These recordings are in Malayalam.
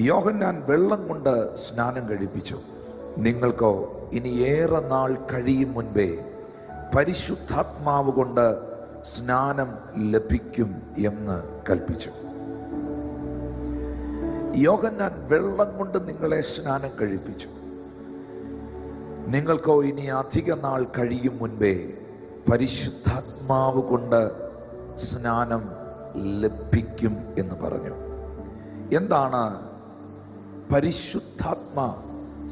യോഹന്നാൻ വെള്ളം കൊണ്ട് സ്നാനം കഴിപ്പിച്ചു. നിങ്ങൾക്കോ ഇനി ഏറെ നാൾ കഴിയും മുൻപേ പരിശുദ്ധാത്മാവ് കൊണ്ട് സ്നാനം ലഭിക്കും എന്ന് കൽപ്പിച്ചു. യോഹന്നാൻ വെള്ളം കൊണ്ട് നിങ്ങളെ സ്നാനം കഴിപ്പിച്ചു. നിങ്ങൾക്കോ ഇനി അധിക നാൾ കഴിയും മുൻപേ പരിശുദ്ധാത്മാവ് കൊണ്ട് സ്നാനം ലഭിക്കും എന്ന് പറഞ്ഞു. എന്താണ് പരിശുദ്ധാത്മാ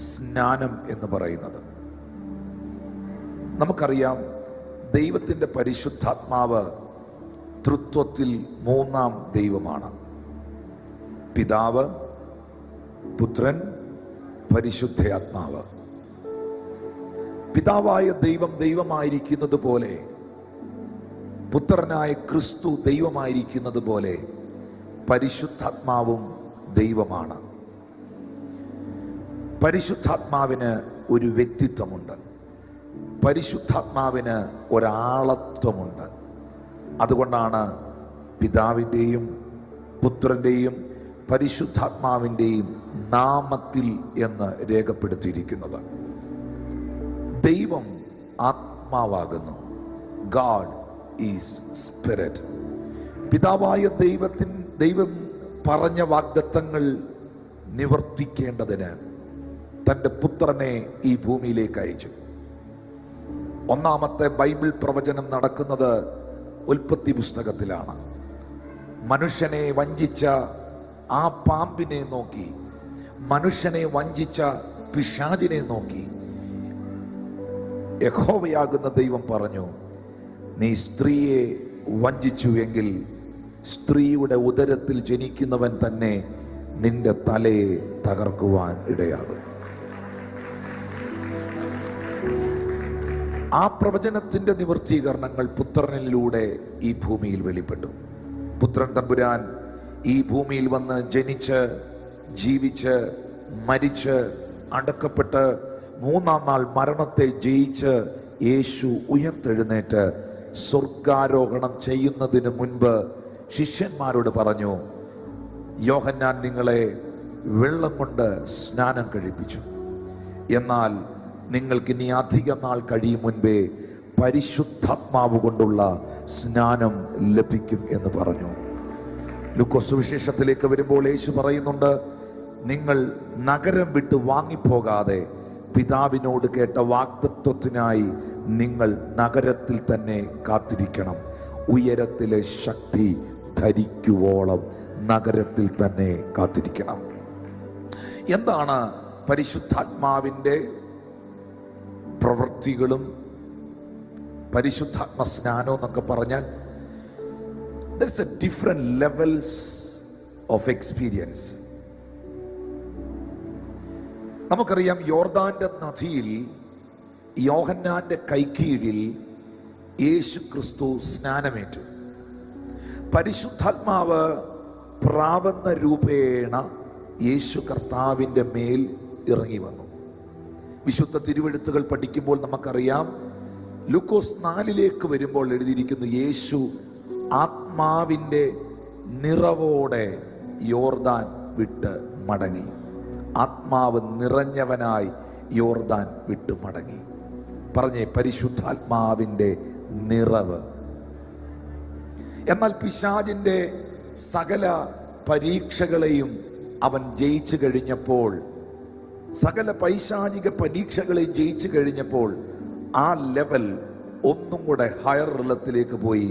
സ്നാനം എന്ന് പറയുന്നത്? നമുക്കറിയാം, ദൈവത്തിൻ്റെ പരിശുദ്ധാത്മാവ് തൃത്വത്തിൽ മൂന്നാം ദൈവമാണ്. പിതാവ്, പുത്രൻ, പരിശുദ്ധാത്മാവ്. പിതാവായ ദൈവം ദൈവമായിരിക്കുന്നത് പോലെ, പുത്രനായ ക്രിസ്തു ദൈവമായിരിക്കുന്നത് പോലെ, പരിശുദ്ധാത്മാവും ദൈവമാണ്. പരിശുദ്ധാത്മാവിന് ഒരു വ്യക്തിത്വമുണ്ട്. പരിശുദ്ധാത്മാവിന് ഒരാളത്വമുണ്ട്. അതുകൊണ്ടാണ് പിതാവിൻ്റെയും പുത്രൻ്റെയും പരിശുദ്ധാത്മാവിൻ്റെയും നാമത്തിൽ എന്ന് രേഖപ്പെടുത്തിയിരിക്കുന്നത്. ദൈവം ആത്മാവാകുന്നു. God is spirit. പിതാവായ ദൈവം പറഞ്ഞ വാഗ്ദത്തങ്ങൾ നിവർത്തിക്കേണ്ടതിന് തൻ്റെ പുത്രനെ ഈ ഭൂമിയിലേക്ക് അയച്ചു. ഒന്നാമത്തെ ബൈബിൾ പ്രവചനം നടക്കുന്നത് ഉൽപ്പത്തി പുസ്തകത്തിലാണ്. മനുഷ്യനെ വഞ്ചിച്ച ആ പാമ്പിനെ നോക്കി, മനുഷ്യനെ വഞ്ചിച്ച പിശാചിനെ നോക്കി യഹോവയാകുന്ന ദൈവം പറഞ്ഞു, നീ സ്ത്രീയെ വഞ്ചിച്ചു എങ്കിൽ സ്ത്രീയുടെ ഉദരത്തിൽ ജനിക്കുന്നവൻ തന്നെ നിന്റെ തലയെ തകർക്കുവാൻ ഇടയാകും. ആ പ്രവചനത്തിന്റെ നിവൃത്തീകരണങ്ങൾ പുത്രനിലൂടെ ഈ ഭൂമിയിൽ വെളിപ്പെട്ടു. പുത്രൻ തമ്പുരാൻ ഈ ഭൂമിയിൽ വന്ന് ജനിച്ച്, ജീവിച്ച്, മരിച്ച്, അടക്കപ്പെട്ട്, മൂന്നാം നാൾ മരണത്തെ ജയിച്ച് യേശു ഉയർത്തെഴുന്നേറ്റ് സ്വർഗാരോഹണം ചെയ്യുന്നതിന് മുൻപ് ശിഷ്യന്മാരോട് പറഞ്ഞു, യോഹന്നാൻ നിങ്ങളെ വെള്ളം കൊണ്ട് സ്നാനം കഴിപ്പിച്ചു, എന്നാൽ നിങ്ങൾക്ക് ഇനി അധിക നാൾ കഴിയും മുൻപേ പരിശുദ്ധാത്മാവ് കൊണ്ടുള്ള സ്നാനം ലഭിക്കും എന്ന് പറഞ്ഞു. ലൂക്കോസ് സുവിശേഷത്തിലേക്ക് വരുമ്പോൾ യേശു പറയുന്നുണ്ട്, നിങ്ങൾ നഗരം വിട്ട് വാങ്ങിപ്പോകാതെ പിതാവിനോട് കേട്ട വാഗ്ദത്തത്തിനായി നിങ്ങൾ നഗരത്തിൽ തന്നെ കാത്തിരിക്കണം. ഉയരത്തിലെ ശക്തി ധരിക്കുവോളം നഗരത്തിൽ തന്നെ കാത്തിരിക്കണം. എന്താണ് പരിശുദ്ധാത്മാവിൻ്റെ പ്രവൃത്തികളും പരിശുദ്ധാത്മ സ്നാനം എന്നൊക്കെ പറഞ്ഞാൽ there's a different levels of experience. നമുക്കറിയാം, യോർദാന്റെ നദിയിൽ യോഹന്നാന്റെ കൈക്കീഴിൽ യേശു ക്രിസ്തു സ്നാനമേറ്റു. പരിശുദ്ധാത്മാവ് പ്രാവന്ന രൂപേണ യേശു കർത്താവിൻ്റെ മേൽ ഇറങ്ങി വന്നു. വിശുദ്ധ തിരുവെഴുത്തുകൾ പഠിക്കുമ്പോൾ നമുക്കറിയാം, ലൂക്കോസ് 4 വരുമ്പോൾ എഴുതിയിരിക്കുന്നു, യേശു ആത്മാവിൻ്റെ നിറവോടെ യോർദാൻ വിട്ട് മടങ്ങി. ആത്മാവ് നിറഞ്ഞവനായി യോർദാൻ വിട്ട് മടങ്ങി. പറഞ്ഞേ, പരിശുദ്ധാത്മാവിൻ്റെ നിറവ്. എന്നാൽ പിശാചിൻ്റെ സകല പരീക്ഷകളെയും അവൻ ജയിച്ചു കഴിഞ്ഞപ്പോൾ, സകല പൈശാചിക പരീക്ഷകളെയും ജയിച്ചു കഴിഞ്ഞപ്പോൾ ആ ലെവൽ ഒന്നും കൂടെ ഹയർ ലെവലിലേക്ക് പോയി.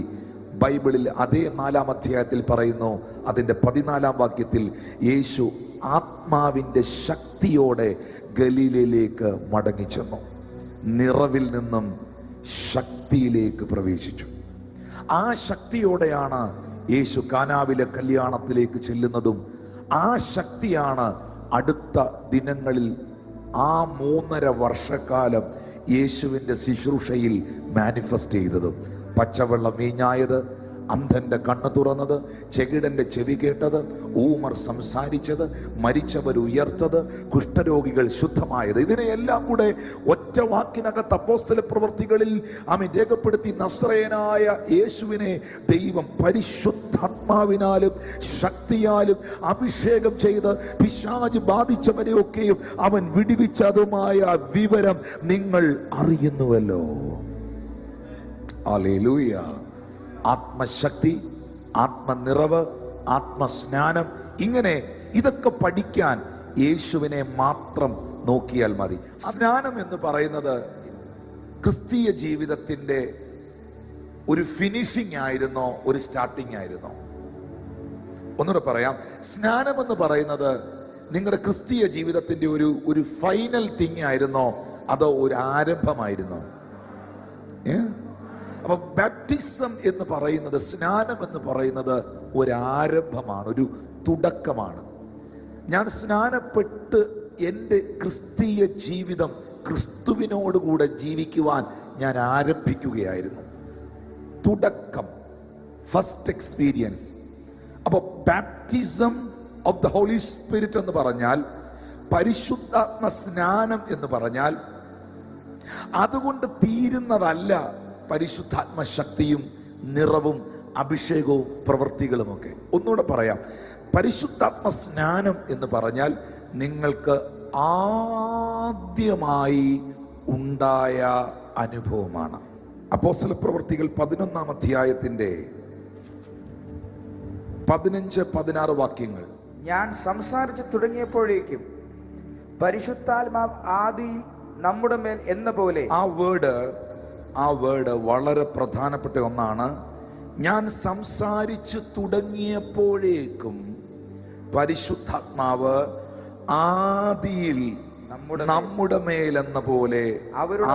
ബൈബിളിൽ അതേ 4-ാം അധ്യായത്തിൽ പറയുന്നു, അതിൻ്റെ 14-ാം വാക്യത്തിൽ, യേശു ആത്മാവിൻ്റെ ശക്തിയോടെ ഗലീലയിലേക്ക് മടങ്ങിച്ചെന്നു. നിറവിൽ നിന്നും ശക്തിയിലേക്ക് പ്രവേശിച്ചു. ആ ശക്തിയോടെയാണ് യേശു കാനാവിലെ കല്യാണത്തിലേക്ക് ചെല്ലുന്നതും. ആ ശക്തിയാണ് അടുത്ത ദിനങ്ങളിൽ ആ 3.5 വർഷക്കാലം യേശുവിൻ്റെ ശുശ്രൂഷയിൽ മാനിഫെസ്റ്റ് ചെയ്തതും. പച്ചവെള്ളം വീഞ്ഞായത്, അന്ധന്റെ കണ്ണ് തുറന്നത്, ചെകിടന്റെ ചെവി കേട്ടത്, ഊമർ സംസാരിച്ചത്, മരിച്ചവർ ഉയർത്തത്, കുഷ്ഠരോഗികൾ ശുദ്ധമായത്. ഇതിനെയെല്ലാം കൂടെ ഒറ്റ വാക്കിനകത്ത് അപ്പോസ്തല പ്രവൃത്തികളിൽ ആമേൻ രേഖപ്പെടുത്തി. നസ്രയനായ യേശുവിനെ ദൈവം പരിശുദ്ധാത്മാവിനാലും ശക്തിയാലും അഭിഷേകം ചെയ്ത് പിശാച് ബാധിച്ചവരെയൊക്കെയും അവൻ വിടുവിച്ചതുമായ വിവരം നിങ്ങൾ അറിയുന്നുവല്ലോ. ഹല്ലേലൂയ. ആത്മശക്തി, ആത്മനിറവ്, ആത്മസ്നാനം, ഇങ്ങനെ ഇതൊക്കെ പഠിക്കാൻ യേശുവിനെ മാത്രം നോക്കിയാൽ മതി. സ്നാനം എന്ന് പറയുന്നത് ക്രിസ്തീയ ജീവിതത്തിന്റെ ഒരു ഫിനിഷിംഗ് ആയിരുന്നോ, ഒരു സ്റ്റാർട്ടിംഗ് ആയിരുന്നോ? ഒന്നുകൂടെ പറയാം. സ്നാനം എന്ന് പറയുന്നത് നിങ്ങളുടെ ക്രിസ്തീയ ജീവിതത്തിന്റെ ഒരു ഫൈനൽ തിങ് ആയിരുന്നോ, അതോ ഒരു ആരംഭമായിരുന്നോ? അപ്പൊ ബാപ്റ്റിസം എന്ന് പറയുന്നത്, സ്നാനം എന്ന് പറയുന്നത് ഒരു ആരംഭമാണ്, ഒരു തുടക്കമാണ്. ഞാൻ സ്നാനപ്പെട്ട് എൻ്റെ ക്രിസ്തീയ ജീവിതം ക്രിസ്തുവിനോടുകൂടെ ജീവിക്കുവാൻ ഞാൻ ആരംഭിക്കുകയായിരുന്നു. തുടക്കം, ഫസ്റ്റ് എക്സ്പീരിയൻസ്. അപ്പോൾ baptism of the holy spirit എന്ന് പറഞ്ഞാൽ, പരിശുദ്ധാത്മ സ്നാനം എന്ന് പറഞ്ഞാൽ അതുകൊണ്ട് തീരുന്നതല്ല പരിശുദ്ധാത്മ ശക്തിയും നിറവും അഭിഷേകവും പ്രവൃത്തികളുമൊക്കെ. ഒന്നുകൂടെ പറയാം. പരിശുദ്ധാത്മ സ്നാനം എന്ന് പറഞ്ഞാൽ നിങ്ങൾക്ക് ആദ്യമായി ഉണ്ടായ അനുഭവമാണ്. അപ്പോസ്തല പ്രവൃത്തികൾ 11-ാം അധ്യായത്തിന്റെ 15-16 വാക്യങ്ങൾ. ഞാൻ സംസാരിച്ചു തുടങ്ങിയപ്പോഴേക്കും പരിശുദ്ധാത്മാവ് ആദിയിൽ നമ്മുടെ മേൽ എന്ന പോലെ. ആ വേർഡ് വളരെ പ്രധാനപ്പെട്ട ഒന്നാണ്. ഞാൻ സംസാരിച്ചു തുടങ്ങിയപ്പോഴേക്കും പരിശുദ്ധാത്മാവ് ആദിയിൽ നമ്മുടെ മേലെന്ന പോലെ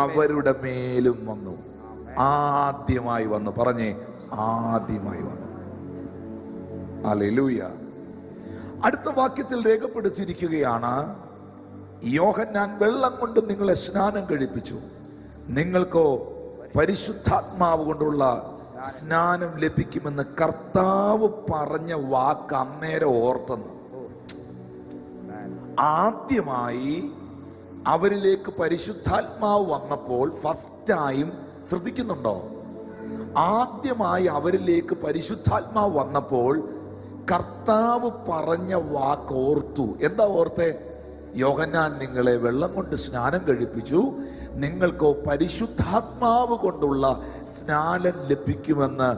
അവരുടെ മേലും വന്നു. ആദ്യമായി വന്നു. പറഞ്ഞേ, ആദ്യമായി വന്നു. ഹല്ലേലൂയ. അടുത്ത വാക്യത്തിൽ രേഖപ്പെടുത്തിയിരിക്കുകയാണ്, യോഹന്നാൻ വെള്ളം കൊണ്ട് നിങ്ങളെ സ്നാനം കഴിപ്പിച്ചു, നിങ്ങൾക്കോ പരിശുദ്ധാത്മാവ് കൊണ്ടുള്ള സ്നാനം ലഭിക്കുമെന്ന് കർത്താവ് പറഞ്ഞ വാക്ക് അന്നേരം ഓർത്തെന്ന്. ആദ്യമായി അവരിലേക്ക് പരിശുദ്ധാത്മാവ് വന്നപ്പോൾ, ഫസ്റ്റ് ടൈം, ശ്രദ്ധിക്കുന്നുണ്ടോ? ആദ്യമായി അവരിലേക്ക് പരിശുദ്ധാത്മാവ് വന്നപ്പോൾ കർത്താവ് പറഞ്ഞ വാക്ക് ഓർത്തു. എന്താ ഓർത്തെ? യോഹന്നാൻ നിങ്ങളെ വെള്ളം കൊണ്ട് സ്നാനം കഴിപ്പിച്ചു, നിങ്ങൾക്കോ പരിശുദ്ധാത്മാവ് കൊണ്ടുള്ള സ്നാനം ലഭിക്കുമെന്ന്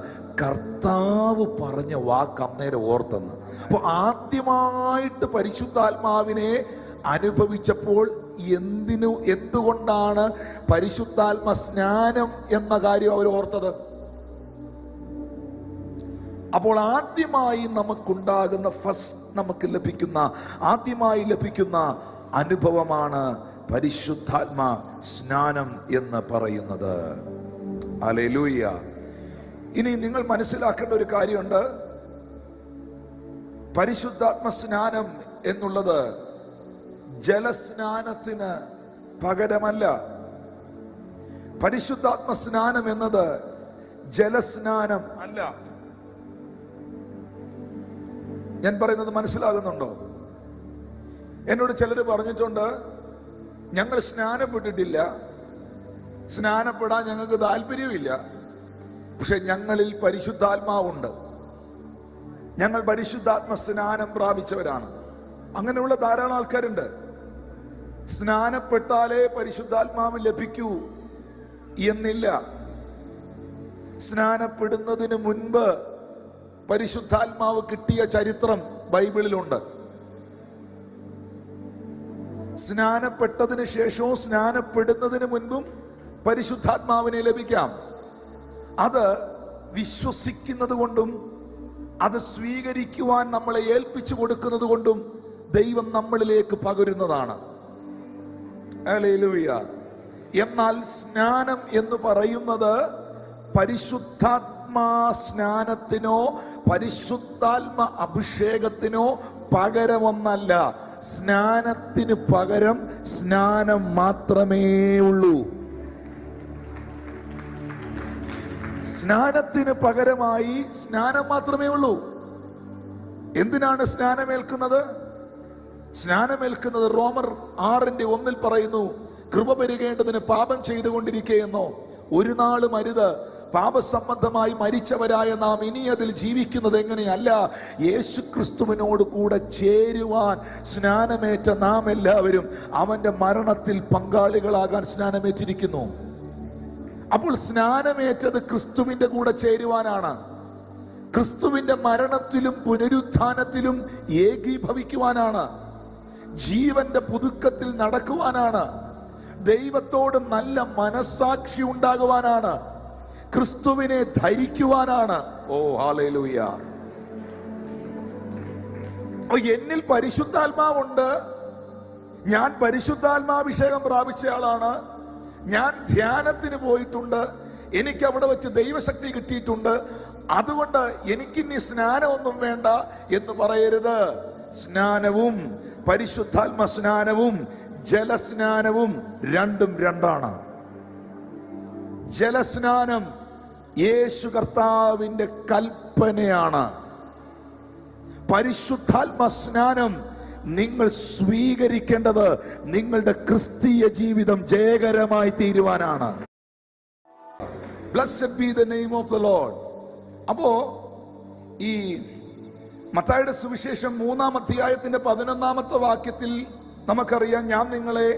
കർത്താവ് പറഞ്ഞ വാക്ക് അന്നേരം ഓർത്തെന്ന്. അപ്പൊ ആദ്യമായിട്ട് പരിശുദ്ധാത്മാവിനെ അനുഭവിച്ചപ്പോൾ എന്തുകൊണ്ടാണ് പരിശുദ്ധാത്മ സ്നാനം എന്ന കാര്യം അവർ ഓർത്തത്? അപ്പോൾ ആദ്യമായി നമുക്കുണ്ടാകുന്ന ആദ്യമായി ലഭിക്കുന്ന അനുഭവമാണ് പരിശുദ്ധാത്മ സ്നാനം എന്ന് പറയുന്നത്. ഹല്ലേലൂയ. ഇനി നിങ്ങൾ മനസ്സിലാക്കേണ്ട ഒരു കാര്യമുണ്ട്. പരിശുദ്ധാത്മ സ്നാനം എന്നുള്ളത് ജലസ്നാനത്തിന് പകരമല്ല. പരിശുദ്ധാത്മ സ്നാനം എന്നത് ജലസ്നാനം അല്ല. ഞാൻ പറയുന്നത് മനസ്സിലാകുന്നുണ്ടോ? എന്നോട് ചിലർ പറഞ്ഞിട്ടുണ്ട്, ഞങ്ങൾ സ്നാനപ്പെട്ടിട്ടില്ല, സ്നാനപ്പെടാൻ ഞങ്ങൾക്ക് താല്പര്യമില്ല, പക്ഷെ ഞങ്ങളിൽ പരിശുദ്ധാത്മാവുണ്ട്, ഞങ്ങൾ പരിശുദ്ധാത്മ സ്നാനം പ്രാപിച്ചവരാണ്. അങ്ങനെയുള്ള ധാരാളം ആൾക്കാരുണ്ട്. സ്നാനപ്പെട്ടാലേ പരിശുദ്ധാത്മാവ് ലഭിക്കൂ എന്നില്ല. സ്നാനപ്പെടുന്നതിന് മുൻപ് പരിശുദ്ധാത്മാവ് കിട്ടിയ ചരിത്രം ബൈബിളിലുണ്ട്. സ്നാനപ്പെട്ടതിന് ശേഷവും സ്നാനപ്പെടുന്നതിന് മുൻപും പരിശുദ്ധാത്മാവിനെ ലഭിക്കാം. അത് വിശ്വസിക്കുന്നത് കൊണ്ടും അത് സ്വീകരിക്കുവാൻ നമ്മളെ ഏൽപ്പിച്ചു കൊടുക്കുന്നത് കൊണ്ടും ദൈവം നമ്മളിലേക്ക് പകരുന്നതാണ്. ഹല്ലേലൂയ. എന്നാൽ സ്നാനം എന്ന് പറയുന്നത് പരിശുദ്ധാത്മാ സ്നാനത്തിനോ പരിശുദ്ധാത്മ അഭിഷേകത്തിനോ പകരമൊന്നല്ല. സ്നാനത്തിന് പകരം സ്നാനം മാത്രമേ ഉള്ളൂ. സ്നാനത്തിന് പകരമായി സ്നാനം മാത്രമേ ഉള്ളൂ. എന്തിനാണ് സ്നാനമേൽക്കുന്നത്? സ്നാനമേൽക്കുന്നത് റോമർ 6:1 പറയുന്നു, കൃപ പെരുകേണ്ടതിന് പാപം ചെയ്തുകൊണ്ടിരിക്കുകയെന്നോ ഒരു നാളും അരുത്. പാപസംബന്ധമായി മരിച്ചവരായ നാം ഇനി അതിൽ ജീവിക്കുന്നത് എങ്ങനെയല്ല, യേശു ക്രിസ്തുവിനോട് കൂടെ ചേരുവാൻ സ്നാനമേറ്റ നാം എല്ലാവരും അവന്റെ മരണത്തിൽ പങ്കാളികളാകാൻ സ്നാനമേറ്റിരിക്കുന്നു. അപ്പോൾ സ്നാനമേറ്റത് ക്രിസ്തുവിന്റെ കൂടെ ചേരുവാനാണ്, ക്രിസ്തുവിന്റെ മരണത്തിലും പുനരുത്ഥാനത്തിലും ഏകീഭവിക്കുവാനാണ്, ജീവന്റെ പുതുക്കത്തിൽ നടക്കുവാനാണ്, ദൈവത്തോട് നല്ല മനസ്സാക്ഷി ഉണ്ടാകുവാനാണ്, ക്രിസ്തുവിനെ ധരിക്കുവാനാണ്. ഓ ഹല്ലേലൂയ. എന്നിൽ പരിശുദ്ധാത്മാവുണ്ട്, ഞാൻ പരിശുദ്ധാത്മാഭിഷേകം പ്രാപിച്ചയാളാണ്, ഞാൻ ധ്യാനത്തിന് പോയിട്ടുണ്ട്, എനിക്ക് അവിടെ വെച്ച് ദൈവശക്തി കിട്ടിയിട്ടുണ്ട്, അതുകൊണ്ട് എനിക്കിനി സ്നാനമൊന്നും വേണ്ട എന്ന് പറയരുത്. സ്നാനവും പരിശുദ്ധാത്മ സ്നാനവും ജലസ്നാനവും രണ്ടും രണ്ടാണ്. ജലസ്നാനം യേശു കർത്താവിന്റെ കൽപ്പനയാണ്. പരിശുദ്ധാത്മ സ്നാനം നിങ്ങൾ സ്വീകരിക്കേണ്ടത് നിങ്ങളുടെ ക്രിസ്തീയ ജീവിതം ജയകരമായി തീരുവാനാണ്. Blessed be the name of the Lord. അപ്പോ ഈ മത്തായിയുടെ സുവിശേഷം 3-ാം അധ്യായത്തിന്റെ 11-ാമത്തെ വാക്യത്തിൽ നമുക്കറിയാം, ഞാൻ നിങ്ങളെ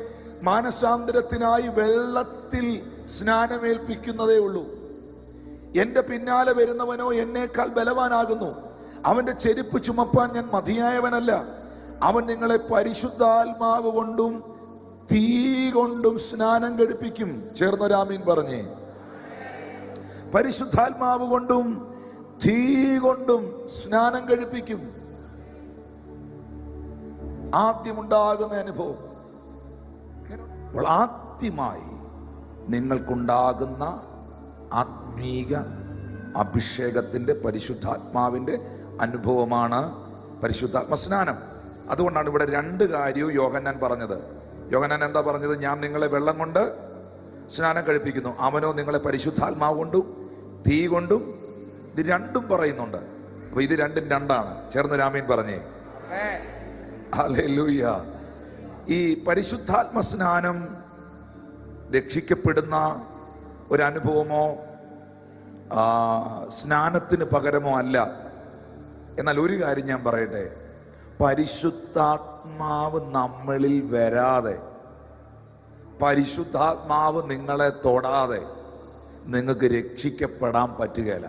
മാനസാന്തരത്തിനായി വെള്ളത്തിൽ സ്നാനമേൽപ്പിക്കുന്നതേ ഉള്ളൂ. എന്റെ പിന്നാലെ വരുന്നവനോ എന്നേക്കാൾ ബലവാനാകുന്നു, അവന്റെ ചെരുപ്പ് ചുമപ്പാൻ ഞാൻ മതിയായവനല്ല. അവൻ നിങ്ങളെ പരിശുദ്ധാത്മാവ് കൊണ്ടും തീ കൊണ്ടും സ്നാനം കഴിപ്പിക്കും. ചേർന്നൊരാമീൻ പറഞ്ഞേ. പരിശുദ്ധാത്മാവ് കൊണ്ടും തീ കൊണ്ടും സ്നാനം കഴിപ്പിക്കും. ആദ്യമുണ്ടാകുന്ന അനുഭവം, ആദ്യമായി നിങ്ങൾക്കുണ്ടാകുന്ന ആത്മീക അഭിഷേകത്തിന്റെ പരിശുദ്ധാത്മാവിന്റെ അനുഭവമാണ് പരിശുദ്ധാത്മ സ്നാനം. അതുകൊണ്ടാണ് ഇവിടെ 2 കാര്യവും യോഹന്നാൻ പറഞ്ഞത്. യോഹന്നാൻ എന്താ പറഞ്ഞത്? ഞാൻ നിങ്ങളെ വെള്ളം കൊണ്ട് സ്നാനം കഴിപ്പിക്കുന്നു, അവനോ നിങ്ങളെ പരിശുദ്ധാത്മാവ് കൊണ്ടും തീ കൊണ്ടും. ഇത് രണ്ടും പറയുന്നുണ്ട്. അപ്പൊ ഇത് രണ്ടും രണ്ടാണ്. ചേർന്ന് രാമീൻ പറഞ്ഞേ. ഹല്ലേലൂയ. ഈ പരിശുദ്ധാത്മ സ്നാനം രക്ഷിക്കപ്പെടുന്ന ഒരനുഭവമോ സ്നാനത്തിന് പകരമോ അല്ല. എന്നാൽ ഒരു കാര്യം ഞാൻ പറയട്ടെ, പരിശുദ്ധാത്മാവ് നമ്മളിൽ വരാതെ, പരിശുദ്ധാത്മാവ് നിങ്ങളെ തൊടാതെ നിങ്ങൾക്ക് രക്ഷിക്കപ്പെടാൻ പറ്റുകയില്ല.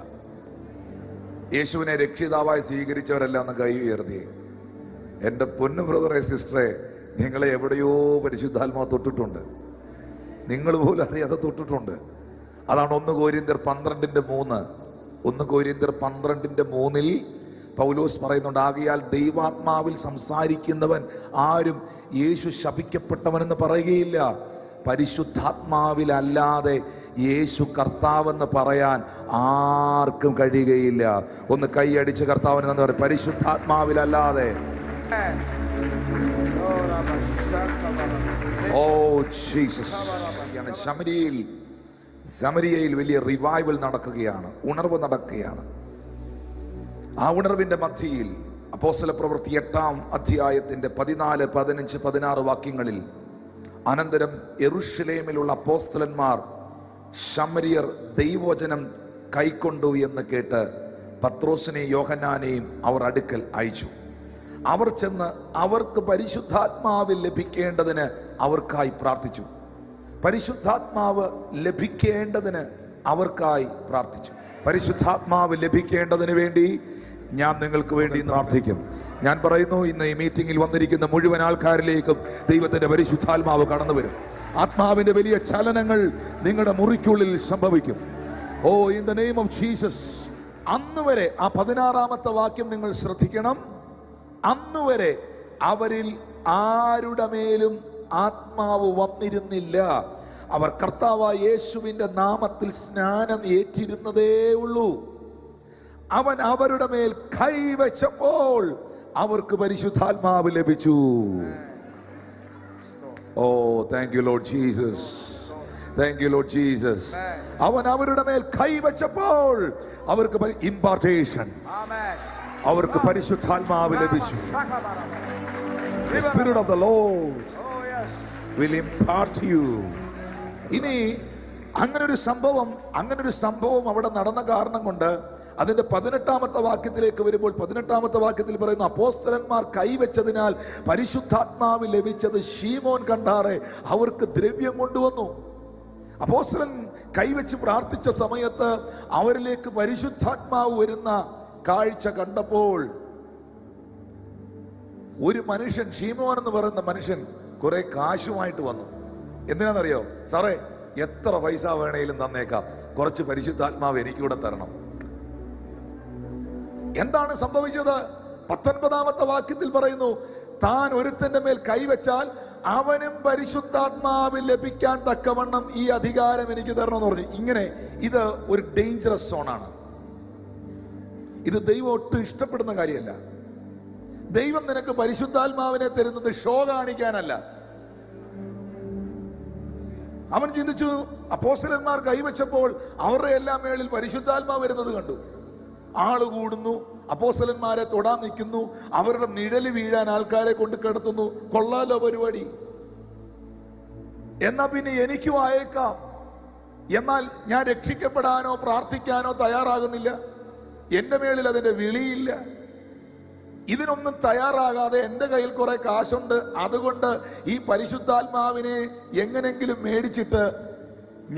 യേശുവിനെ രക്ഷിതാവായി സ്വീകരിച്ചവരെല്ലാം ഒന്ന് കൈ ഉയർത്തി. എൻ്റെ പൊന്നു ബ്രദറെ, സിസ്റ്ററെ, നിങ്ങളെ എവിടെയോ പരിശുദ്ധാത്മാവ് തൊട്ടിട്ടുണ്ട്, നിങ്ങൾ പോലും അറിയാതെ തൊട്ടിട്ടുണ്ട്. അതാണ് 1 കൊരിന്ത്യർ 12:3. 1 കൊരിന്ത്യർ 12:3 പൗലോസ് പറയുന്നുണ്ട്, ആകയാൽ ദൈവാത്മാവിൽ സംസാരിക്കുന്നവൻ ആരും യേശു ശപിക്കപ്പെട്ടവനെന്ന് പറയുകയില്ല. പരിശുദ്ധാത്മാവിലല്ലാതെ യേശു കർത്താവെന്ന് പറയാൻ ആർക്കും കഴിയുകയില്ല. ഒന്ന് കൈയടിച്ച് കർത്താവിന് എന്ന് പറയും, പരിശുദ്ധാത്മാവിലല്ലാതെ. Oh Jesus. സമരിയയിൽ വലിയ റിവൈവൽ നടക്കുകയാണ്, ഉണർവ് നടക്കുകയാണ്. ആ ഉണർവിന്റെ മധ്യയിൽ അപ്പോസ്തലപ്രവൃത്തി 8-ാം അധ്യായത്തിന്റെ 14, 15, 16 വാക്യങ്ങളിൽ, അനന്തരം യെരൂശലേമിലുള്ള അപ്പോസ്തലന്മാർ ശമരിയർ ദൈവവചനം കൈക്കൊണ്ടു എന്ന് കേട്ട് പത്രോസിനെയും യോഹന്നാനെയും അവർ അടുക്കൽ അയച്ചു. അവർ ചെന്ന് അവർക്ക് പരിശുദ്ധാത്മാവ് ലഭിക്കേണ്ടതിന് അവർക്കായി പ്രാർത്ഥിച്ചു. പരിശുദ്ധാത്മാവ് ലഭിക്കേണ്ടതിന് അവർക്കായി പ്രാർത്ഥിച്ചു. പരിശുദ്ധാത്മാവ് ലഭിക്കേണ്ടതിന് വേണ്ടി ഞാൻ നിങ്ങൾക്ക് വേണ്ടി പ്രാർത്ഥിക്കും. ഞാൻ പറയുന്നു, ഇന്ന് ഈ മീറ്റിംഗിൽ വന്നിരിക്കുന്ന മുഴുവൻ ആൾക്കാരിലേക്കും ദൈവത്തിന്റെ പരിശുദ്ധാത്മാവ് കടന്നു വരും. ആത്മാവിന്റെ വലിയ ചലനങ്ങൾ നിങ്ങളുടെ മുറിക്കുള്ളിൽ സംഭവിക്കും. Oh, in the name of Jesus. അന്ന് വരെ ആ 16-ാമത്തെ വാക്യം നിങ്ങൾ ശ്രദ്ധിക്കണം. അന്ന് വരെ അവരിൽ ആരുടെ മേലും ആത്മാവ് വന്നിരുന്നില്ല. അവർ കർത്താവായ യേശുവിന്റെ നാമത്തിൽ സ്നാനം ഏറ്റിരുന്നതേ ഉള്ളൂ. അവൻ അവരുടെ മേൽ കൈവച്ചപ്പോൾ അവർക്ക് പരിശുദ്ധാത്മാവ് ലഭിച്ചു. Oh, thank you Lord Jesus. Thank you Lord Jesus. അവൻ അവരുടെ മേൽ കൈവച്ചപ്പോൾ അവർക്ക് ഇംപാർട്ടേഷൻ, അവർക്ക് പരിശുദ്ധാത്മാവ് ലഭിച്ചു. The Spirit of the Lord will impart you. ഇനി അങ്ങനൊരു സംഭവം അവിടെ നടന്ന കാരണം കൊണ്ട് അതിന്റെ 18-ാമത്തെ വാക്യത്തിലേക്ക് വരുമ്പോൾ 18-ാമത്തെ വാക്യത്തിൽ പറയുന്നു, അപ്പോസ്തലന്മാർ കൈവച്ചതിനാൽ പരിശുദ്ധാത്മാവ് ലഭിച്ചത് ശീമോൻ കണ്ടാറെ അവർക്ക് ദ്രവ്യം കൊണ്ടുവന്നു. അപ്പോസ്തലൻ കൈവച്ച് പ്രാർത്ഥിച്ച സമയത്ത് അവരിലേക്ക് പരിശുദ്ധാത്മാവ് വരുന്ന കാഴ്ച കണ്ടപ്പോൾ ഒരു മനുഷ്യൻ, ശീമോൻ എന്ന് പറയുന്ന മനുഷ്യൻ, കുറെ കാശുമായിട്ട് വന്നു. എന്തിനാണെന്നറിയോ? സാറേ, എത്ര പൈസ വേണേലും തന്നേക്കാം, കുറച്ച് പരിശുദ്ധാത്മാവ് എനിക്കൂടെ തരണം. എന്താണ് സംഭവിച്ചത്? 19-ാമത്തെ വാക്യത്തിൽ പറയുന്നു, താൻ ഒരുത്തന്റെ മേൽ കൈവച്ചാൽ അവനും പരിശുദ്ധാത്മാവ് ലഭിക്കാൻ തക്കവണ്ണം ഈ അധികാരം എനിക്ക് തരണമെന്ന് പറഞ്ഞു. ഇങ്ങനെ ഇത് ഒരു ഡേഞ്ചറസ് സോണാണ്. ഇത് ദൈവം ഒട്ടും ഇഷ്ടപ്പെടുന്ന കാര്യമല്ല. ദൈവം നിനക്ക് പരിശുദ്ധാത്മാവിനെ തരുന്നത് ഷോ കാണിക്കാനല്ല. അവൻ ചിന്തിച്ചു, അപ്പോസ്തലന്മാർ കൈവച്ചപ്പോൾ അവരുടെ എല്ലാം മേളിൽ പരിശുദ്ധാത്മാവ് വരുന്നത് കണ്ടു. ആള് കൂടുന്നു, അപ്പോസ്തലന്മാരെ തൊടാൻ നിൽക്കുന്നു, അവരുടെ നിഴല് വീഴാൻ ആൾക്കാരെ കൊണ്ട് കിടത്തുന്നു. കൊള്ളാലോ പരിപാടി. എന്നാ പിന്നെ എനിക്കും ആയേക്കാം. എന്നാൽ ഞാൻ രക്ഷിക്കപ്പെടാനോ പ്രാർത്ഥിക്കാനോ തയ്യാറാകുന്നില്ല. എന്റെ മേളിൽ അതിന്റെ വിളിയില്ല. ഇതിനൊന്നും തയ്യാറാകാതെ എൻ്റെ കയ്യിൽ കുറെ കാശുണ്ട്, അതുകൊണ്ട് ഈ പരിശുദ്ധാത്മാവിനെ എങ്ങനെങ്കിലും മേടിച്ചിട്ട്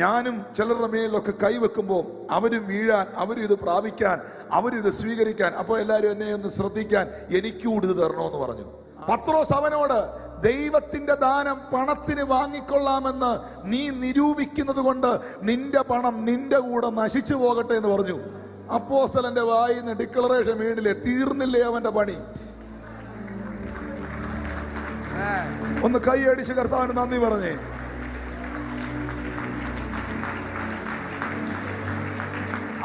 ഞാനും ചിലരുടെ മേലിലൊക്കെ കൈവെക്കുമ്പോൾ അവരും വീഴാൻ, അവരും ഇത് പ്രാപിക്കാൻ, അവരും ഇത് സ്വീകരിക്കാൻ, അപ്പോൾ എല്ലാവരും എന്നെ ഒന്ന് ശ്രദ്ധിക്കാൻ എനിക്കൂടി ഇത് തരണമെന്ന് പറഞ്ഞു. പത്രോസ് അവനോട്, ദൈവത്തിന്റെ ദാനം പണത്തിന് വാങ്ങിക്കൊള്ളാമെന്ന് നീ നിരൂപിക്കുന്നത് കൊണ്ട് നിന്റെ പണം നിന്റെ കൂടെ നശിച്ചു പോകട്ടെ എന്ന് പറഞ്ഞു. അപ്പോസ്തലന്റെ വായിന്ന് ഡിക്ലറേഷൻ വീണില്ലേ? തീർന്നില്ലേ അവന്റെ പണി? ഒന്ന് കൈയടിച്ച് കർത്താവിന് നന്ദി പറഞ്ഞേ.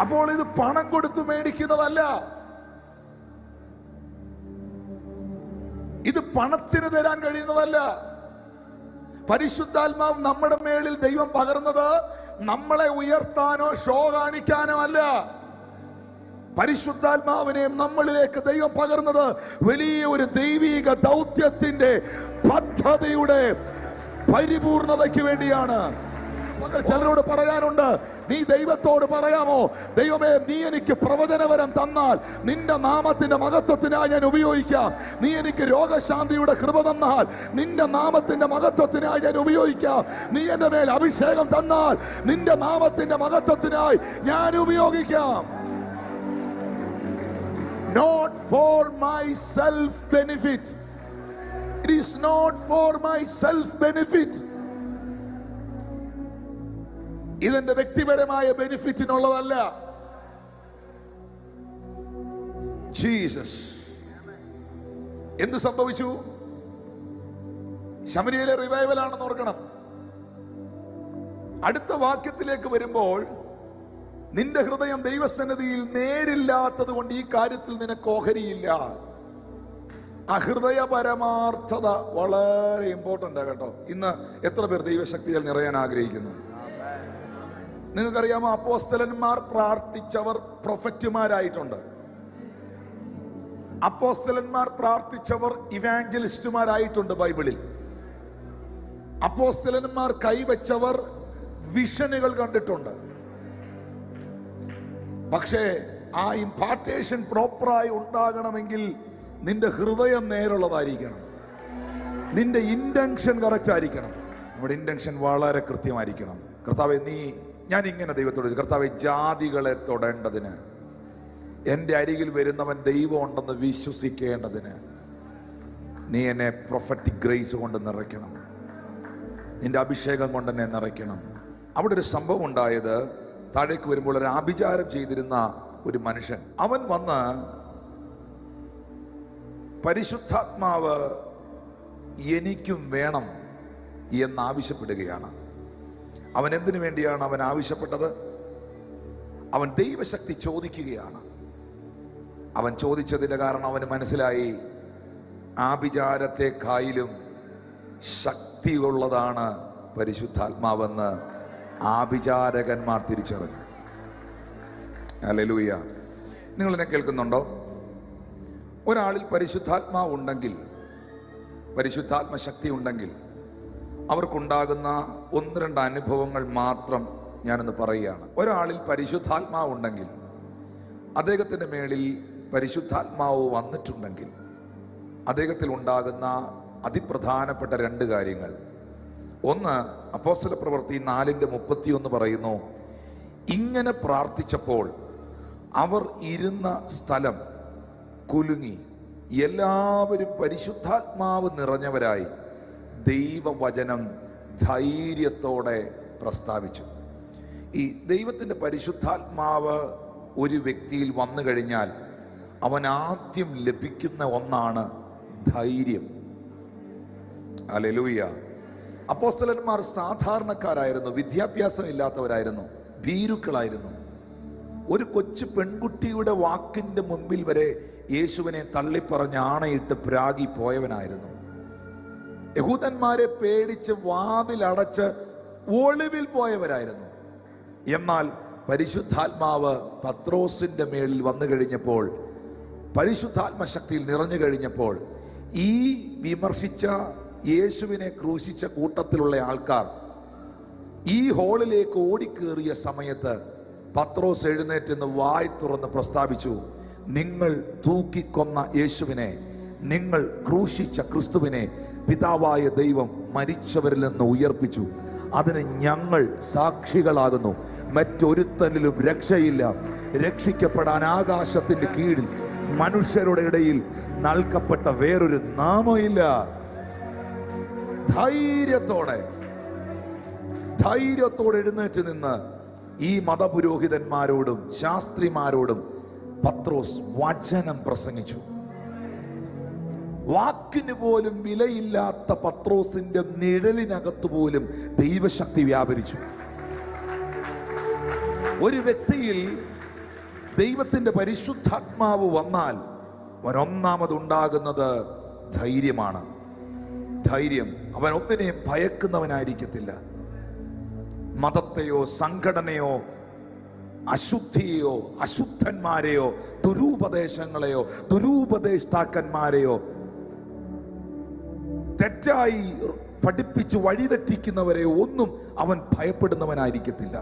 അപ്പോൾ ഇത് പണം കൊടുത്തു മേടിക്കുന്നതല്ല, ഇത് പണത്തിന് തരാൻ കഴിയുന്നതല്ല. പരിശുദ്ധാത്മാവ് നമ്മുടെ മേളിൽ ദൈവം പകർന്നത് നമ്മളെ ഉയർത്താനോ ഷോ കാണിക്കാനോ അല്ല. പരിശുദ്ധാത്മാവിനെ നമ്മളിലേക്ക് ദൈവം പകർന്നത് വലിയ ഒരു ദൈവിക ദൗത്യത്തിന്റെ പദ്ധതിയുടെ പരിപൂർണതയ്ക്ക് വേണ്ടിയാണ്. ചിലരോട് പറയാനുണ്ട്, നീ ദൈവത്തോട് പറയാമോ, ദൈവമേ നീ എനിക്ക് പ്രവചനവരം തന്നാൽ നിന്റെ നാമത്തിന്റെ മഹത്വത്തിനായി ഞാൻ ഉപയോഗിക്കാം. നീ എനിക്ക് രോഗശാന്തിയുടെ കൃപ തന്നാൽ നിന്റെ നാമത്തിന്റെ മഹത്വത്തിനായി ഞാൻ ഉപയോഗിക്കാം. നീ എന്റെ മേൽ അഭിഷേകം തന്നാൽ നിന്റെ നാമത്തിന്റെ മഹത്വത്തിനായി ഞാൻ ഉപയോഗിക്കാം. Not for my self benefit. It is not for my self benefit. ഇതെന്റെ വ്യക്തിപരമായ ബെനിഫിറ്റിനുള്ളതല്ല. ജീസസ്. എന്ത് സംഭവിച്ചു? ശമരിയയിലെ റിവൈവൽ ആണെന്ന് ഓർക്കണം. അടുത്ത വാക്യത്തിലേക്ക് വരുമ്പോൾ, നിന്റെ ഹൃദയം ദൈവസന്നിധിയിൽ നേരില്ലാത്തത് കൊണ്ട് ഈ കാര്യത്തിൽ നിനക്ക് ഓഹരിയില്ല. ഹൃദയ പരമാർത്ഥത വളരെ ഇമ്പോർട്ടൻ്റ് ആണ് കേട്ടോ. ഇന്ന് എത്ര പേർ ദൈവശക്തിയിൽ നിറയാൻ ആഗ്രഹിക്കുന്നു? നിങ്ങൾക്കറിയാമോ, അപ്പോസ്തലന്മാർ പ്രാർത്ഥിച്ചവർ പ്രൊഫറ്റുമാരായിട്ടുണ്ട്. അപ്പോസ്തലന്മാർ പ്രാർത്ഥിച്ചവർ ഇവാഞ്ചലിസ്റ്റുമാരായിട്ടുണ്ട് ബൈബിളിൽ. അപ്പോസ്തലന്മാർ കൈവച്ചവർ വിഷനുകൾ കണ്ടിട്ടുണ്ട്. പക്ഷേ ആ ഇംപാർട്ടേഷൻ പ്രോപ്പറായി ഉണ്ടാകണമെങ്കിൽ നിന്റെ ഹൃദയം നേരുള്ളതായിരിക്കണം. നിന്റെ ഇന്റൻഷൻ കറക്റ്റ് ആയിരിക്കണം. നമ്മുടെ ഇന്റൻഷൻ വളരെ കൃത്യമായിരിക്കണം. കർത്താവേ, ഞാൻ ഇങ്ങനെ ദൈവത്തോട്, കർത്താവേ, ജാതികളെ തൊടേണ്ടതിന്, എൻ്റെ അരികിൽ വരുന്നവൻ ദൈവം ഉണ്ടെന്ന് വിശ്വസിക്കേണ്ടതിന് നീ എന്നെ പ്രൊഫറ്റിക് ഗ്രേസ് കൊണ്ട് നിറയ്ക്കണം. നിന്റെ അഭിഷേകം കൊണ്ട് എന്നെ നിറയ്ക്കണം. അവിടെ ഒരു സംഭവം ഉണ്ടായത്, താഴേക്ക് വരുമ്പോൾ ഒരു ആഭിചാരം ചെയ്തിരുന്ന ഒരു മനുഷ്യൻ, അവൻ വന്ന് പരിശുദ്ധാത്മാവ് എനിക്കും വേണം എന്നാവശ്യപ്പെടുകയാണ്. അവൻ എന്തിനു വേണ്ടിയാണ് അവൻ ആവശ്യപ്പെട്ടത്? അവൻ ദൈവശക്തി ചോദിക്കുകയാണ്. അവൻ ചോദിച്ചതിന്റെ കാരണം അവന് മനസ്സിലായി, ആഭിചാരത്തെക്കായിലും ശക്തിയുള്ളതാണ് പരിശുദ്ധാത്മാവെന്ന് ആഭിചാരകന്മാർ തിരിച്ചറിഞ്ഞു. ഹല്ലേലൂയ. നിങ്ങളെന്നെ കേൾക്കുന്നുണ്ടോ? ഒരാളിൽ പരിശുദ്ധാത്മാവ് ഉണ്ടെങ്കിൽ, പരിശുദ്ധാത്മ ശക്തി ഉണ്ടെങ്കിൽ അവർക്കുണ്ടാകുന്ന 1-2 അനുഭവങ്ങൾ മാത്രം ഞാനൊന്ന് പറയുകയാണ്. ഒരാളിൽ പരിശുദ്ധാത്മാവ് ഉണ്ടെങ്കിൽ, അദ്ദേഹത്തിൻ്റെ മേളിൽ പരിശുദ്ധാത്മാവ് വന്നിട്ടുണ്ടെങ്കിൽ അദ്ദേഹത്തിൽ ഉണ്ടാകുന്ന അതിപ്രധാനപ്പെട്ട 2 കാര്യങ്ങൾ. ഒന്ന്, അപ്പോസ്തലപ്രവൃത്തി 4:31 പറയുന്നു, ഇങ്ങനെ പ്രാർത്ഥിച്ചപ്പോൾ അവർ ഇരുന്ന സ്ഥലം കുലുങ്ങി, എല്ലാവരും പരിശുദ്ധാത്മാവ് നിറഞ്ഞവരായി ദൈവവചനം ധൈര്യത്തോടെ പ്രസ്താവിച്ചു. ഈ ദൈവത്തിൻ്റെ പരിശുദ്ധാത്മാവ് ഒരു വ്യക്തിയിൽ വന്നു കഴിഞ്ഞാൽ അവൻ ആദ്യം ലഭിക്കുന്ന ഒന്നാണ് ധൈര്യം. ഹല്ലേലൂയ. അപ്പോസ്തലന്മാർ സാധാരണക്കാരായിരുന്നു, വിദ്യാഭ്യാസം ഇല്ലാത്തവരായിരുന്നു, ഭീരുക്കളായിരുന്നു. ഒരു കൊച്ചു പെൺകുട്ടിയുടെ വാക്കിൻ്റെ മുമ്പിൽ വരെ യേശുവിനെ തള്ളിപ്പറഞ്ഞ് ആണയിട്ട് പ്രാഗി പോയവനായിരുന്നു. യഹൂദന്മാരെ പേടിച്ച് വാതിലടച്ച് ഒളിവിൽ പോയവരായിരുന്നു. എന്നാൽ പരിശുദ്ധാത്മാവ് പത്രോസിൻ്റെ മേളിൽ വന്നു കഴിഞ്ഞപ്പോൾ, പരിശുദ്ധാത്മശക്തിയിൽ നിറഞ്ഞു കഴിഞ്ഞപ്പോൾ, ഈ വിമർശിച്ച യേശുവിനെ ക്രൂശിച്ച കൂട്ടത്തിലുള്ള ആൾക്കാർ ഈ ഹാളിലേക്ക് ഓടിക്കേറിയ സമയത്ത് പത്രോസ് എഴുന്നേറ്റെന്ന് വായ് തുറന്ന് പ്രസ്താവിച്ചു, നിങ്ങൾ തൂക്കിക്കൊന്ന യേശുവിനെ, നിങ്ങൾ ക്രൂശിച്ച ക്രിസ്തുവിനെ പിതാവായ ദൈവം മരിച്ചവരിൽ നിന്ന് ഉയർപ്പിച്ചു. അതിന് ഞങ്ങൾ സാക്ഷികളാകുന്നു. മറ്റൊരുത്തനിലും രക്ഷയില്ല. രക്ഷിക്കപ്പെടാൻ ആകാശത്തിന്റെ കീഴിൽ മനുഷ്യരുടെ ഇടയിൽ നൽകപ്പെട്ട വേറൊരു നാമമില്ല. ധൈര്യത്തോടെ എഴുന്നേറ്റ് നിന്ന് ഈ മതപുരോഹിതന്മാരോടും ശാസ്ത്രിമാരോടും പത്രോസ് വചനം പ്രസംഗിച്ചു. വാക്കിന് പോലും വിലയില്ലാത്ത പത്രോസിന്റെ നിഴലിനകത്ത് പോലും ദൈവശക്തി വ്യാപരിച്ചു. ഒരു വ്യക്തിയിൽ ദൈവത്തിന്റെ പരിശുദ്ധാത്മാവ് വന്നാൽ ഒന്നാമതുണ്ടാകുന്നത് ധൈര്യമാണ്. ധൈര്യം. അവൻ ഒന്നിനെയും ഭയക്കുന്നവനായിരിക്കത്തില്ല. മതത്തെയോ സംഘടനയോ അശുദ്ധിയെയോ അശുദ്ധന്മാരെയോ ദുരുപദേശങ്ങളെയോ ദുരുപദേഷ്ടാക്കന്മാരെയോ തെറ്റായി പഠിപ്പിച്ച് വഴിതെറ്റിക്കുന്നവരെ ഒന്നും അവൻ ഭയപ്പെടുന്നവനായിരിക്കത്തില്ല.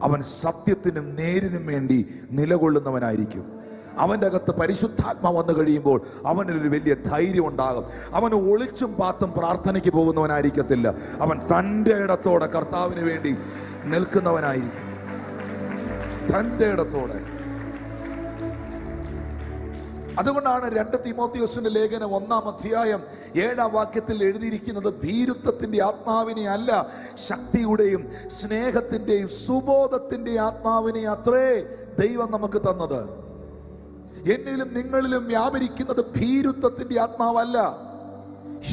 അവൻ സത്യത്തിനും നേരിനും വേണ്ടി നിലകൊള്ളുന്നവനായിരിക്കും. അവൻ്റെ അകത്ത് പരിശുദ്ധാത്മാവ് വന്നു കഴിയുമ്പോൾ അവനൊരു വലിയ ധൈര്യം ഉണ്ടാകും. അവന് ഒളിച്ചും പാത്തും പ്രാർത്ഥനയ്ക്ക് പോകുന്നവനായിരിക്കത്തില്ല. അവൻ തൻ്റെ ഇടത്തോടെ കർത്താവിന് വേണ്ടി നിൽക്കുന്നവനായിരിക്കും. തൻ്റെ ഇടത്തോടെ. അതുകൊണ്ടാണ് 2 തീമോഥെയോസിന്റെ ലേഖനം 1-ാം അധ്യായം 7-ാം വാക്യത്തിൽ എഴുതിയിരിക്കുന്നത്, ഭീരുത്വത്തിന്റെ ആത്മാവിനെ അല്ല, ശക്തിയുടെയും സ്നേഹത്തിന്റെയും സുബോധത്തിന്റെയും ആത്മാവിനെ അത്രേ ദൈവം നമുക്ക് തന്നത്. എന്നിലും നിങ്ങളിലും വ്യാപരിക്കുന്നത് ഭീരുത്വത്തിന്റെ ആത്മാവല്ല,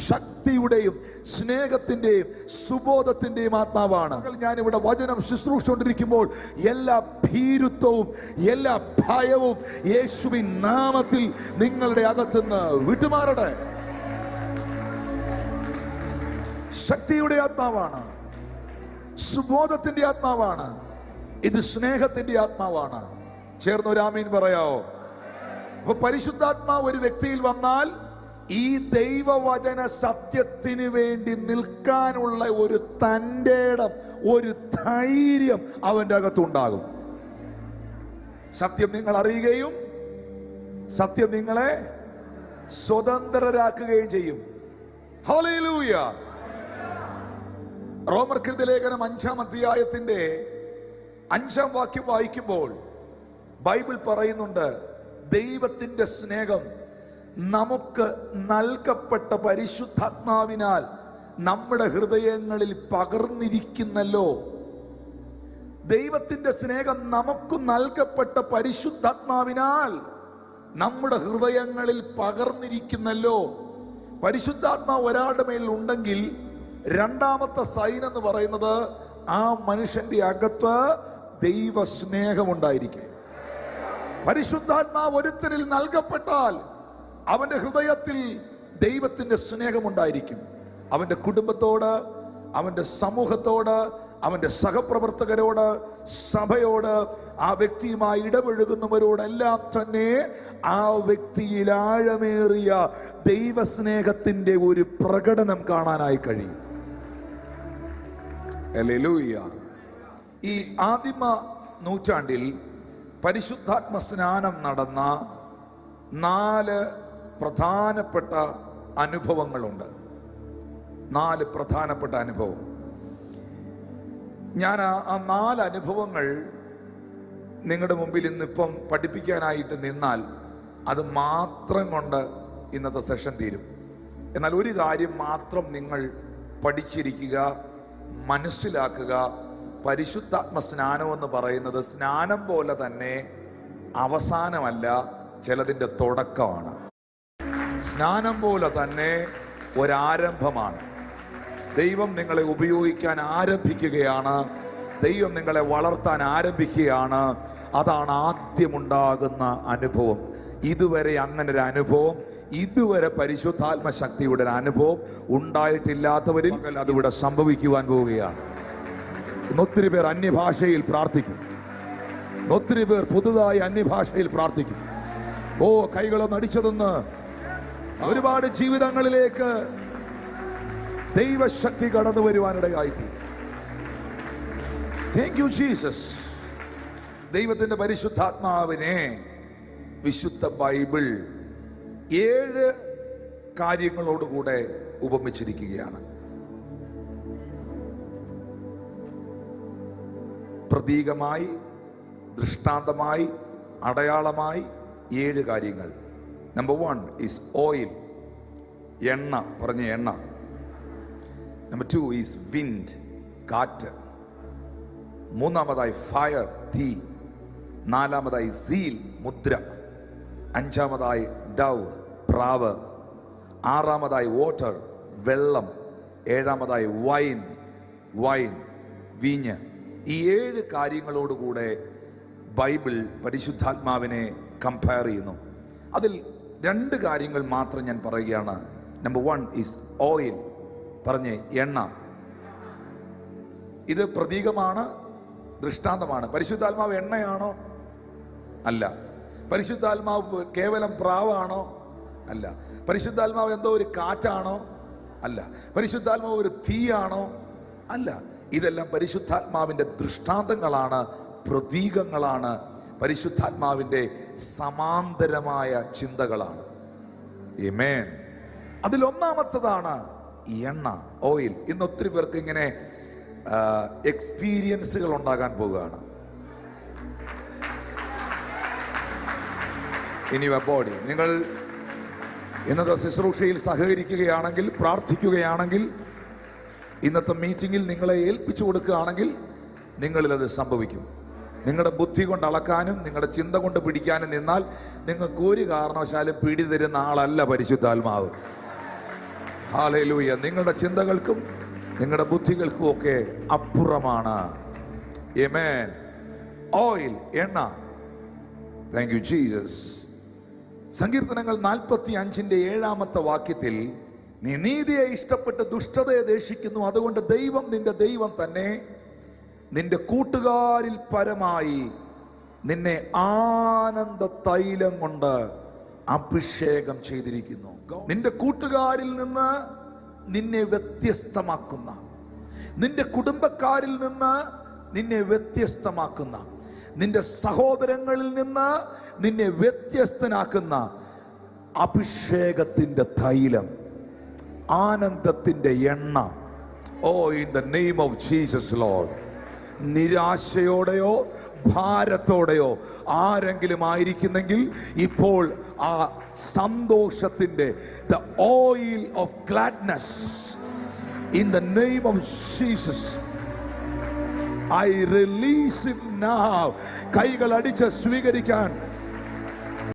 ശക്തിയുടെയും സ്നേഹത്തിന്റെയും സുബോധത്തിന്റെയും ആത്മാവാണ്. ഞാനിവിടെ വചനം ശുശ്രൂഷിച്ചുകൊണ്ടിരിക്കുമ്പോൾ എല്ലാ ഭീരുത്വവും എല്ലാ ഭയവും യേശുവിൻ നാമത്തിൽ നിങ്ങളുടെ അകത്തുനിന്ന് വിട്ടുമാറട്ടെ. ശക്തിയുടെ ആത്മാവാണ്, സുബോധത്തിന്റെ ആത്മാവാണ്, ഇത് സ്നേഹത്തിന്റെ ആത്മാവാണ്. ചേർന്നൊരു ആമീൻ പറയാവോ? അപ്പൊ പരിശുദ്ധാത്മാവ് ഒരു വ്യക്തിയിൽ വന്നാൽ ഈ ദൈവവചന സത്യത്തിന് വേണ്ടി നിൽക്കാനുള്ള ഒരു തൻ്റെ ഇടം, ഒരു ധൈര്യം അവൻ്റെ അകത്തുണ്ടാകും. സത്യം നിങ്ങൾ അറിയുകയും സത്യം നിങ്ങളെ സ്വതന്ത്രരാക്കുകയും ചെയ്യും. ഹല്ലേലൂയ. റോമർക്കെഴുതിയ ലേഖനം 5-ാം അധ്യായത്തിന്റെ 5-ാം വാക്യം വായിക്കുമ്പോൾ ബൈബിൾ പറയുന്നുണ്ട്, ദൈവത്തിന്റെ സ്നേഹം നമുക്ക് നൽകപ്പെട്ട പരിശുദ്ധാത്മാവിനാൽ നമ്മുടെ ഹൃദയങ്ങളിൽ പകർന്നിരിക്കുന്നല്ലോ. ദൈവത്തിന്റെ സ്നേഹം നമുക്ക് നൽകപ്പെട്ട പരിശുദ്ധാത്മാവിനാൽ നമ്മുടെ ഹൃദയങ്ങളിൽ പകർന്നിരിക്കുന്നല്ലോ. പരിശുദ്ധാത്മാവ് ഒരാളുടെ മേൽ ഉണ്ടെങ്കിൽ രണ്ടാമത്തെ സൈൻ എന്ന് പറയുന്നത് ആ മനുഷ്യന്റെ അകത്ത് ദൈവ സ്നേഹമുണ്ടായിരിക്കും. പരിശുദ്ധാത്മാവ് ഒരുത്തനിൽ നൽകപ്പെട്ടാൽ അവന്റെ ഹൃദയത്തിൽ ദൈവത്തിന്റെ സ്നേഹമുണ്ടായിരിക്കും. അവന്റെ കുടുംബത്തോട്, അവന്റെ സമൂഹത്തോട്, അവൻ്റെ സഹപ്രവർത്തകരോട്, സഭയോട്, ആ വ്യക്തിയുമായി ഇടപഴകുന്നവരോടെല്ലാം തന്നെ ആ വ്യക്തിയിൽ ആഴമേറിയ ദൈവസ്നേഹത്തിൻ്റെ ഒരു പ്രകടനം കാണാനായി കഴിയും. ഹല്ലേലൂയ. ഈ ആദിമ നൂറ്റാണ്ടിൽ പരിശുദ്ധാത്മ സ്നാനം നടന്ന 4 പ്രധാനപ്പെട്ട അനുഭവങ്ങളുണ്ട്. 4 പ്രധാനപ്പെട്ട അനുഭവം. ഞാൻ ആ 4 അനുഭവങ്ങൾ നിങ്ങളുടെ മുമ്പിൽ ഇന്നിപ്പം പഠിപ്പിക്കാനായിട്ട് നിന്നാൽ അത് മാത്രം കൊണ്ട് ഇന്നത്തെ സെഷൻ തീരും. എന്നാൽ ഒരു കാര്യം മാത്രം നിങ്ങൾ പഠിച്ചിരിക്കുക, മനസ്സിലാക്കുക. പരിശുദ്ധാത്മ സ്നാനം എന്ന് പറയുന്നത് സ്നാനം പോലെ തന്നെ അവസാനമല്ല, ചിലതിൻ്റെ തുടക്കമാണ്. സ്നാനം പോലെ തന്നെ ഒരാരംഭമാണ്. ദൈവം നിങ്ങളെ ഉപയോഗിക്കാൻ ആരംഭിക്കുകയാണ്. ദൈവം നിങ്ങളെ വളർത്താൻ ആരംഭിക്കുകയാണ്. അതാണ് ആദ്യമുണ്ടാകുന്ന അനുഭവം. ഇതുവരെ അങ്ങനെ ഒരു അനുഭവം, ഇതുവരെ പരിശുദ്ധാത്മ ശക്തിയുടെ ഒരു അനുഭവം ഉണ്ടായിട്ടില്ലാത്തവരിൽ അതിവിടെ സംഭവിക്കുവാൻ പോവുകയാണ്. ഒത്തിരി പേർ അന്യഭാഷയിൽ പ്രാർത്ഥിക്കും. ഒത്തിരി പേർ പുതുതായി അന്യഭാഷയിൽ പ്രാർത്ഥിക്കും. കൈകളൊന്ന് അടിച്ചതൊന്ന് ഒരുപാട് ജീവിതങ്ങളിലേക്ക് ദൈവശക്തി കടന്നു വരുവാനിടയായിത്തീരും. Thank you Jesus. ദൈവത്തിന്റെ പരിശുദ്ധാത്മാവിനെ വിശുദ്ധ ബൈബിൾ 7 കാര്യങ്ങളോടുകൂടെ ഉപമിച്ചിരിക്കുകയാണ്. പ്രതീകമായി, ദൃഷ്ടാന്തമായി, അടയാളമായി 7 കാര്യങ്ങൾ. നമ്പർ 1 ഈസ് ഓയിൽ, എണ്ണ. പറഞ്ഞ എണ്ണ. നമ്പർ 2 ഈസ് വിൻഡ്, കാറ്റ്. 3-മതായി ഫയർ, തീ. 4-മതായി സീൽ, മുദ്ര. 5-മതായി ഡവ്, പ്രാവ്. 6-മതായി വാട്ടർ, വെള്ളം. 7-മതായി വൈൻ, വീഞ്ഞ്. ഈ 7 കാര്യങ്ങളോടുകൂടെ ബൈബിൾ പരിശുദ്ധാത്മാവിനെ കമ്പയർ ചെയ്യുന്നു. അതിൽ 2 കാര്യങ്ങൾ മാത്രം ഞാൻ പറയുകയാണ്. Number 1 is oil. പറഞ്ഞേ, എണ്ണ. ഇത് പ്രതീകമാണ്, ദൃഷ്ടാന്തമാണ്. പരിശുദ്ധാത്മാവ് എണ്ണയാണോ? അല്ല. പരിശുദ്ധാത്മാവ് കേവലം പ്രാവാണോ? അല്ല. പരിശുദ്ധാത്മാവ് എന്തോ ഒരു കാറ്റാണോ? അല്ല. പരിശുദ്ധാത്മാവ് ഒരു തീയാണോ? അല്ല. ഇതെല്ലാം പരിശുദ്ധാത്മാവിൻ്റെ ദൃഷ്ടാന്തങ്ങളാണ്, പ്രതീകങ്ങളാണ്, പരിശുദ്ധാത്മാവിൻ്റെ സമാന്തരമായ ചിന്തകളാണ്. ആമേൻ. അതിൽ 1-മത്തതാണ് എണ്ണ, ഓയിൽ. ഇന്ന് ഒത്തിരി പേർക്ക് ഇങ്ങനെ എക്സ്പീരിയൻസുകൾ ഉണ്ടാകാൻ പോവുകയാണ്. ഇനി ബോഡി നിങ്ങൾ ഇന്നത്തെ ശുശ്രൂഷയിൽ സഹകരിക്കുകയാണെങ്കിൽ, പ്രാർത്ഥിക്കുകയാണെങ്കിൽ, ഇന്നത്തെ മീറ്റിങ്ങിൽ നിങ്ങളെ ഏൽപ്പിച്ചു കൊടുക്കുകയാണെങ്കിൽ നിങ്ങളിലത് സംഭവിക്കും. നിങ്ങളുടെ ബുദ്ധി കൊണ്ട് അളക്കാനും നിങ്ങളുടെ ചിന്ത കൊണ്ട് പിടിക്കാനും നിന്നാൽ നിങ്ങൾക്ക് ഒരു കാരണവശാലും പിടി തരുന്ന ആളല്ല പരിശുദ്ധാത്മാവ്. ഹല്ലേലൂയ. നിങ്ങളുടെ ചിന്തകൾക്കും നിങ്ങളുടെ ബുദ്ധികൾക്കും ഒക്കെ അപ്പുറമാണ്. ആമേൻ. ഓയിൽ, എണ്ണ. Thank you Jesus. സങ്കീർത്തനങ്ങൾ 45-ന്റെ 7-മത്തെ വാക്യത്തിൽ, നീ നീതിയെ ഇഷ്ടപ്പെട്ട് ദുഷ്ടതയെ ദേഷിക്കുന്നു, അതുകൊണ്ട് ദൈവം നിന്റെ ദൈവം തന്നെ നിന്റെ കൂട്ടുകാരിൽ പരമായി നിന്നെ ആനന്ദ തൈലം കൊണ്ട് അഭിഷേകം ചെയ്തിരിക്കുന്നു. നിന്റെ കൂട്ടുകാരിൽ നിന്ന് നിന്നെ വ്യത്യസ്തമാക്കുന്ന, നിന്റെ കുടുംബക്കാരിൽ നിന്ന് നിന്നെ വ്യത്യസ്തമാക്കുന്ന, നിന്റെ സഹോദരങ്ങളിൽ നിന്ന് നിന്നെ വ്യത്യസ്തനാക്കുന്ന അഭിഷേകത്തിന്റെ തൈലം, ആനന്ദത്തിന്റെ എണ്ണ. In the name of Jesus Lord. നിരാശയോടെയോ ഭാരത്തോടെയോ ആരെങ്കിലും ആയിരിക്കുന്നെങ്കിൽ ഇപ്പോൾ ആ സന്തോഷത്തിന്റെ the oil of gladness in the name of Jesus I release it now. കൈകൾ അടിച്ച് സ്വീകരിക്കാൻ